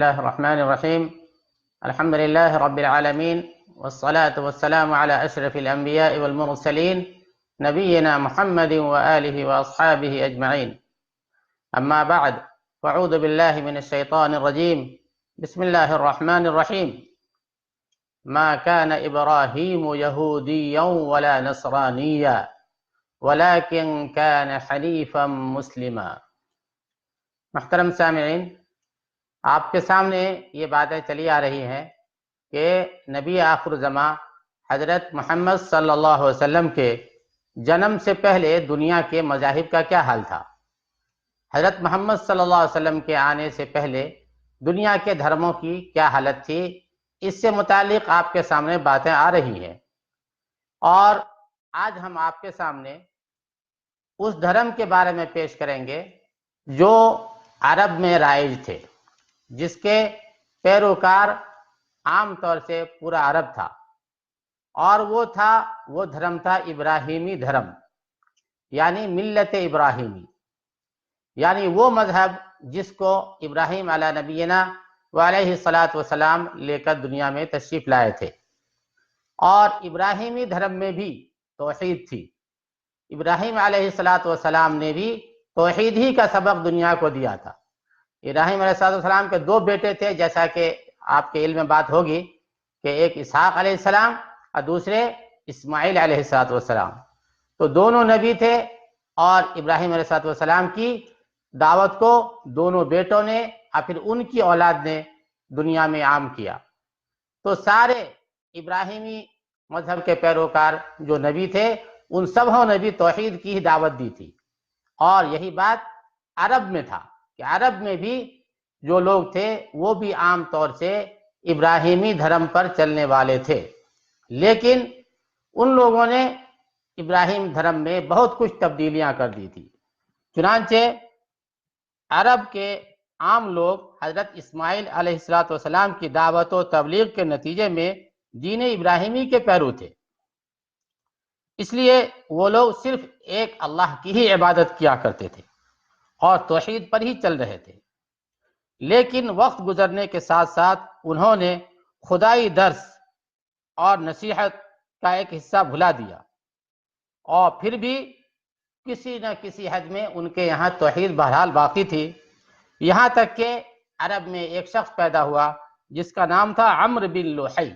الله الرحمن الرحيم. الحمد لله رب العالمين، والصلاة والسلام على أشرف الأنبياء والمرسلين نبينا محمد وآله وأصحابه أجمعين. أما بعد، فأعوذ بالله من الشيطان الرجيم. بسم الله الرحمن الرحيم. ما كان إبراهيم يهوديا ولا نصرانيا ولكن كان حنيفا مسلما. محترم سامعین، آپ کے سامنے یہ باتیں چلی آ رہی ہیں کہ نبی آخر زمان حضرت محمد صلی اللہ علیہ وسلم کے جنم سے پہلے دنیا کے مذاہب کا کیا حال تھا، حضرت محمد صلی اللہ علیہ وسلم کے آنے سے پہلے دنیا کے دھرموں کی کیا حالت تھی، اس سے متعلق آپ کے سامنے باتیں آ رہی ہیں۔ اور آج ہم آپ کے سامنے اس دھرم کے بارے میں پیش کریں گے جو عرب میں رائج تھے، جس کے پیروکار عام طور سے پورا عرب تھا، اور وہ دھرم تھا ابراہیمی دھرم، یعنی ملت ابراہیمی، یعنی وہ مذہب جس کو ابراہیم علیہ نبینا وعلیہ الصلاۃ والسلام لے کر دنیا میں تشریف لائے تھے۔ اور ابراہیمی دھرم میں بھی توحید تھی۔ ابراہیم علیہ الصلاۃ والسلام نے بھی توحید ہی کا سبق دنیا کو دیا تھا۔ ابراہیم علیہ السلام کے دو بیٹے تھے، جیسا کہ آپ کے علم میں بات ہوگی کہ ایک اسحاق علیہ السلام اور دوسرے اسماعیل علیہ السلام۔ تو دونوں نبی تھے، اور ابراہیم علیہ السلام کی دعوت کو دونوں بیٹوں نے اور پھر ان کی اولاد نے دنیا میں عام کیا۔ تو سارے ابراہیمی مذہب کے پیروکار جو نبی تھے، ان سبوں نے بھی توحید کی ہی دعوت دی تھی۔ اور یہی بات عرب میں تھا کہ عرب میں بھی جو لوگ تھے وہ بھی عام طور سے ابراہیمی دھرم پر چلنے والے تھے، لیکن ان لوگوں نے ابراہیم دھرم میں بہت کچھ تبدیلیاں کر دی تھی۔ چنانچہ عرب کے عام لوگ حضرت اسماعیل علیہ السلام کی دعوت و تبلیغ کے نتیجے میں دین ابراہیمی کے پیرو تھے، اس لیے وہ لوگ صرف ایک اللہ کی ہی عبادت کیا کرتے تھے اور توحید پر ہی چل رہے تھے۔ لیکن وقت گزرنے کے ساتھ ساتھ انہوں نے خدائی درس اور نصیحت کا ایک حصہ بھلا دیا، اور پھر بھی کسی نہ کسی حد میں ان کے یہاں توحید بہرحال باقی تھی۔ یہاں تک کہ عرب میں ایک شخص پیدا ہوا جس کا نام تھا عمرو بن لوحی۔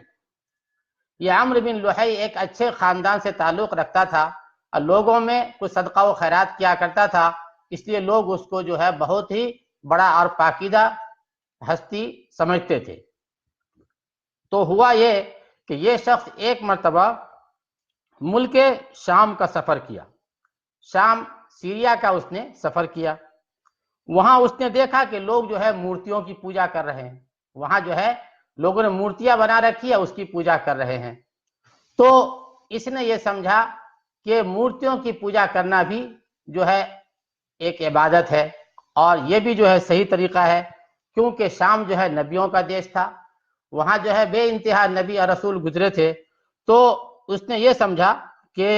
یہ عمرو بن لوحی ایک اچھے خاندان سے تعلق رکھتا تھا اور لوگوں میں کچھ صدقہ و خیرات کیا کرتا تھا، اس لیے لوگ اس کو جو ہے بہت ہی بڑا اور پاکیزہ ہستی سمجھتے تھے۔ تو ہوا یہ کہ یہ شخص ایک مرتبہ ملک شام کا سفر کیا، شام سیریا کا اس نے سفر کیا۔ وہاں اس نے دیکھا کہ لوگ جو ہے مورتیوں کی پوجا کر رہے ہیں، وہاں جو ہے لوگوں نے مورتیاں بنا رکھی ہے، اس کی پوجا کر رہے ہیں۔ تو اس نے یہ سمجھا کہ مورتیوں کی پوجا کرنا بھی جو ہے ایک عبادت ہے، اور یہ بھی جو ہے صحیح طریقہ ہے، کیونکہ شام جو ہے نبیوں کا دیش تھا، وہاں جو ہے بے انتہا نبی اور رسول گزرے تھے۔ تو اس نے یہ سمجھا کہ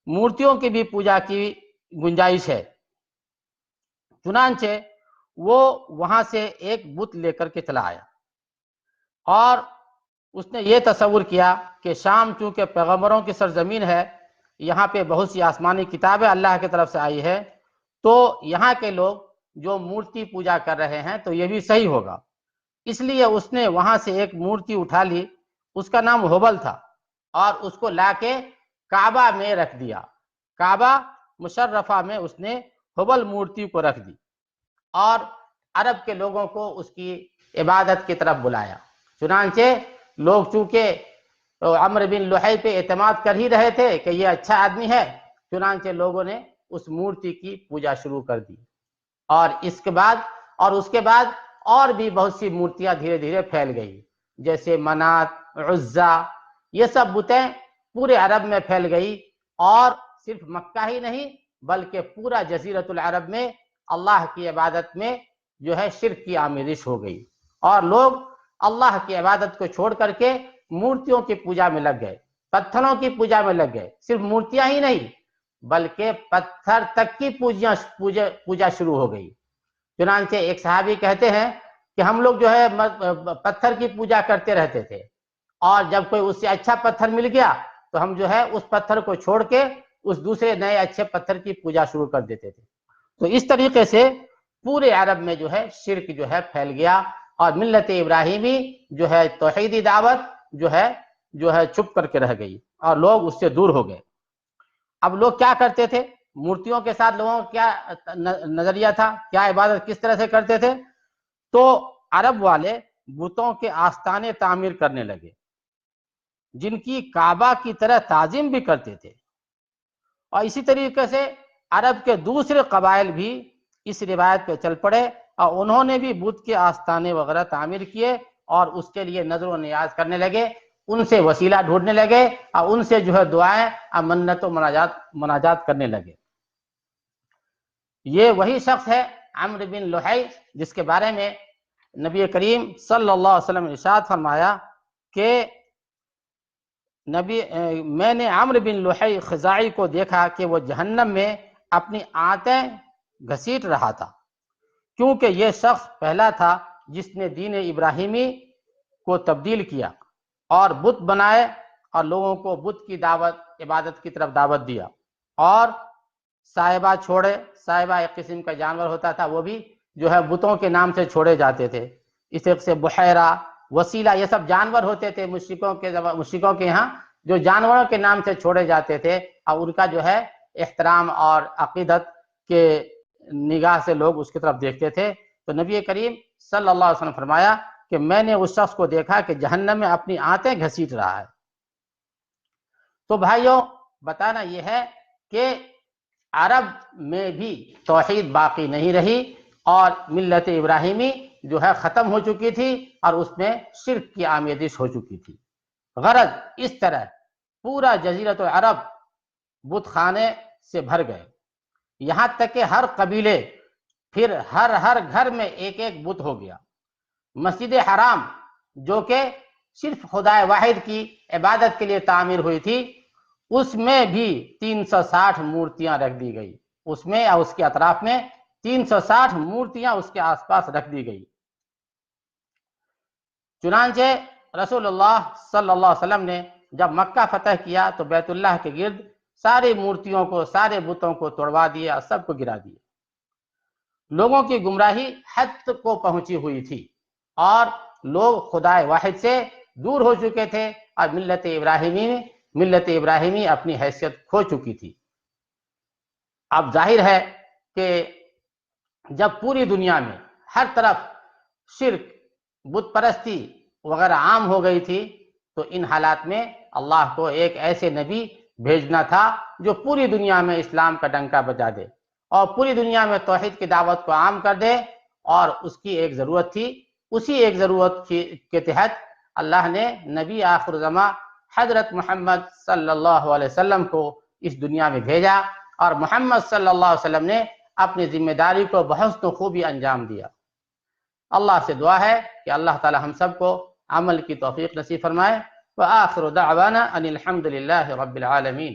مورتیوں کی بھی پوجا کی گنجائش ہے۔ چنانچہ وہ وہاں سے ایک بت لے کر کے چلا آیا، اور اس نے یہ تصور کیا کہ شام چونکہ پیغمبروں کی سرزمین ہے، یہاں پہ بہت سی آسمانی کتابیں اللہ کی طرف سے آئی ہے، تو یہاں کے لوگ جو مورتی پوجا کر رہے ہیں تو یہ بھی صحیح ہوگا۔ اس لیے اس نے وہاں سے ایک مورتی اٹھا لی، اس کا نام ہبل تھا، اور اس کو لا کے کعبہ میں رکھ دیا۔ کعبہ مشرفہ میں اس نے ہبل مورتی کو رکھ دی، اور عرب کے لوگوں کو اس کی عبادت کی طرف بلایا۔ چنانچہ لوگ چونکہ عمرو بن لوحی پہ اعتماد کر ہی رہے تھے کہ یہ اچھا آدمی ہے، چنانچہ لوگوں نے اس مورتی کی پوجا شروع کر دی، اور اس کے بعد اور بھی بہت سی مورتیاں دھیرے دھیرے پھیل گئی، جیسے منات، عزا، یہ سب بتیں پورے عرب میں پھیل گئی، اور صرف مکہ ہی نہیں بلکہ پورا جزیرۃ العرب میں اللہ کی عبادت میں جو ہے شرک کی آمیزش ہو گئی، اور لوگ اللہ کی عبادت کو چھوڑ کر کے مورتیوں کی پوجا میں لگ گئے، پتھروں کی پوجا میں لگ گئے۔ صرف مورتیاں ہی نہیں بلکہ پتھر تک کی پوجا شروع ہو گئی۔ چنانچہ ایک صحابی کہتے ہیں کہ ہم لوگ جو ہے پتھر کی پوجا کرتے رہتے تھے، اور جب کوئی اس سے اچھا پتھر مل گیا تو ہم جو ہے اس پتھر کو چھوڑ کے اس دوسرے نئے اچھے پتھر کی پوجا شروع کر دیتے تھے۔ تو اس طریقے سے پورے عرب میں جو ہے شرک جو ہے پھیل گیا، اور ملت ابراہیمی جو ہے توحیدی دعوت جو ہے چھپ کر کے رہ گئی، اور لوگ اس سے دور ہو گئے۔ اب لوگ کیا کرتے تھے؟ مورتیوں کے ساتھ لوگوں کا کیا نظریہ تھا، کیا عبادت کس طرح سے کرتے تھے؟ تو عرب والے بتوں کے آستانے تعمیر کرنے لگے، جن کی کعبہ کی طرح تعظیم بھی کرتے تھے، اور اسی طریقے سے عرب کے دوسرے قبائل بھی اس روایت پہ چل پڑے، اور انہوں نے بھی بت کے آستانے وغیرہ تعمیر کیے، اور اس کے لیے نذر و نیاز کرنے لگے، ان سے وسیلہ ڈھونڈنے لگے، اور ان سے جو ہے دعائیں اور منت و مناجات کرنے لگے۔ یہ وہی شخص ہے عمرو بن لحی، جس کے بارے میں نبی کریم صلی اللہ علیہ وسلم نے ارشاد فرمایا کہ میں نے عمرو بن لحی خزاعی کو دیکھا کہ وہ جہنم میں اپنی آنتیں گھسیٹ رہا تھا، کیونکہ یہ شخص پہلا تھا جس نے دین ابراہیمی کو تبدیل کیا اور بت بنائے، اور لوگوں کو بت کی دعوت، عبادت کی طرف دعوت دیا، اور صاحبہ چھوڑے۔ صاحبہ ایک قسم کا جانور ہوتا تھا، وہ بھی جو ہے بتوں کے نام سے چھوڑے جاتے تھے، اس طرح سے بحیرہ، وسیلہ، یہ سب جانور ہوتے تھے مشرکوں کے یہاں، جو جانوروں کے نام سے چھوڑے جاتے تھے، اور ان کا جو ہے احترام اور عقیدت کے نگاہ سے لوگ اس کی طرف دیکھتے تھے۔ تو نبی کریم صلی اللہ علیہ وسلم فرمایا کہ میں نے اس شخص کو دیکھا کہ جہنم میں اپنی آنتیں گھسیٹ رہا ہے۔ تو بھائیوں، بتانا یہ ہے کہ عرب میں بھی توحید باقی نہیں رہی، اور ملت ابراہیمی جو ہے ختم ہو چکی تھی، اور اس میں شرک کی آمیزش ہو چکی تھی۔ غرض اس طرح پورا جزیرۃ العرب بت خانے سے بھر گئے، یہاں تک کہ ہر قبیلے، پھر ہر گھر میں ایک ایک بت ہو گیا۔ مسجد حرام جو کہ صرف خدا واحد کی عبادت کے لیے تعمیر ہوئی تھی، اس میں بھی 360 مورتیاں رکھ دی گئی، اس میں اور اس کے اطراف میں 360 مورتیاں اس کے آس پاس رکھ دی گئی۔ چنانچہ رسول اللہ صلی اللہ علیہ وسلم نے جب مکہ فتح کیا تو بیت اللہ کے گرد ساری مورتیوں کو، سارے بتوں کو توڑوا دیا اور سب کو گرا دیا۔ لوگوں کی گمراہی حد کو پہنچی ہوئی تھی، اور لوگ خدا واحد سے دور ہو چکے تھے، اور ملت ابراہیمی اپنی حیثیت کھو چکی تھی۔ اب ظاہر ہے کہ جب پوری دنیا میں ہر طرف شرک، بت پرستی وغیرہ عام ہو گئی تھی، تو ان حالات میں اللہ کو ایک ایسے نبی بھیجنا تھا جو پوری دنیا میں اسلام کا ڈنکا بجا دے، اور پوری دنیا میں توحید کی دعوت کو عام کر دے، اور اس کی ایک ضرورت تھی۔ اسی ایک ضرورت کے تحت اللہ نے نبی آخر زمان حضرت محمد صلی اللہ علیہ وسلم کو اس دنیا میں بھیجا، اور محمد صلی اللہ علیہ وسلم نے اپنی ذمہ داری کو بحسن خوبی انجام دیا۔ اللہ سے دعا ہے کہ اللہ تعالی ہم سب کو عمل کی توفیق نصیب فرمائے۔ وآخر دعوانا ان الحمد للہ رب العالمین۔